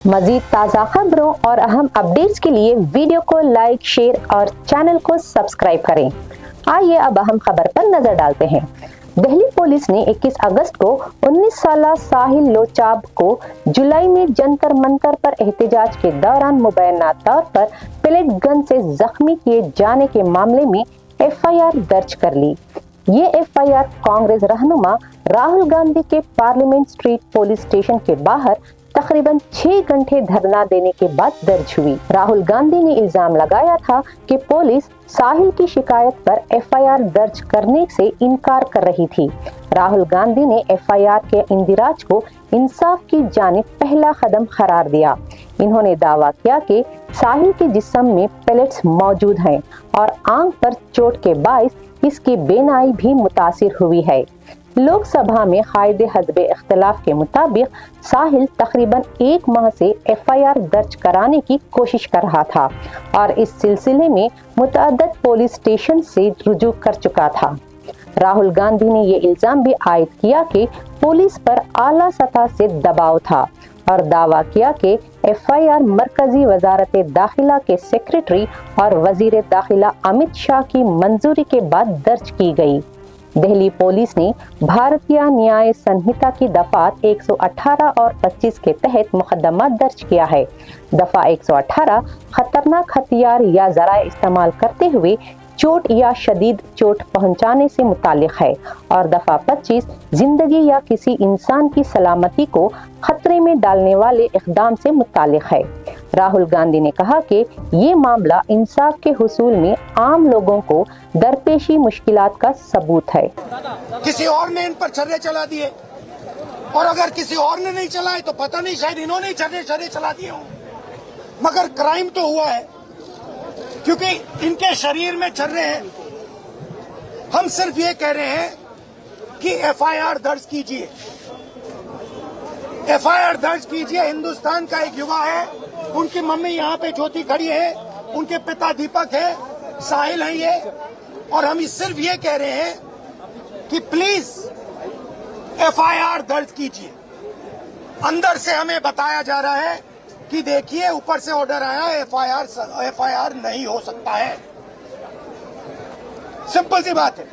मजीद ताज़ा खबरों और अहम अपडेट्स के लिए वीडियो को लाइक, शेयर और चैनल को सब्सक्राइब करें। आइए अब अहम खबर पर नजर डालते हैं। दिल्ली पुलिस ने 21 अगस्त को 19 साला साहिल लोचाब को जुलाई में जंतर मंतर पर एहतजाज के दौरान मुबैना तौर पर पेलेट गन से जख्मी किए जाने के मामले में FIR दर्ज कर ली। ये FIR कांग्रेस रहनुमा राहुल गांधी के पार्लियामेंट स्ट्रीट पुलिस स्टेशन के बाहर तकरीबन 6 घंटे धरना देने के बाद दर्ज हुई। राहुल गांधी ने इल्जाम लगाया था कि पुलिस साहिल की शिकायत पर FIR दर्ज करने से इनकार कर रही थी। राहुल गांधी ने FIR के इंदिराज को इंसाफ की जानिब पहला कदम करार दिया। इन्होंने दावा किया कि साहिल के जिस्म में पेलेट्स मौजूद हैं और आंख पर चोट के बाइस इसकी बेनाई भी मुतासिर हुई है। लोकसभा में कायदे हज़्बे इख्तिलाफ के मुताबिक साहिल तकरीबन 1 माह से FIR दर्ज कराने की कोशिश कर रहा था और इस सिलसिले में मुतअद्दिद पुलिस स्टेशन से रुजू कर चुका था। राहुल गांधी ने ये इल्जाम भी आयद किया कि पुलिस पर आला सतह से दबाव था और दावा किया कि FIR मरकजी वजारत दाखिला के सेक्रेटरी और वजीर दाखिला अमित शाह की मंजूरी के बाद दर्ज की गई। दिल्ली पुलिस ने भारतीय न्याय संहिता की दफात 118 और 25 के तहत मुकदमा दर्ज किया है। दफा 118 खतरनाक हथियार या जराए इस्तेमाल करते हुए चोट या शदीद चोट पहुंचाने से मुतालिक है और दफा 25 जिंदगी या किसी इंसान की सलामती को खतरे में डालने वाले इक़दाम से मुतालिक है। राहुल गांधी ने कहा कि ये मामला इंसाफ के हुसूल में आम लोगों को दरपेशी मुश्किलात का सबूत है। किसी और ने इन पर छर्रे चला दिए और अगर किसी और ने नहीं चलाए तो पता नहीं, शायद इन्होंने ही छर्रे चला दिए हों, मगर क्राइम तो हुआ है क्योंकि इनके शरीर में छर्रे हैं। हम सिर्फ ये कह रहे हैं कि FIR दर्ज कीजिए, FIR दर्ज कीजिए। हिंदुस्तान का एक युवा है, उनकी मम्मी यहाँ पे ज्योति खड़ी है, उनके पिता दीपक है, साहिल है ये, और हम सिर्फ ये कह रहे हैं कि प्लीज FIR दर्ज कीजिए। अंदर से हमें बताया जा रहा है कि देखिए ऊपर से ऑर्डर आया है, FIR नहीं हो सकता है। सिंपल सी बात है।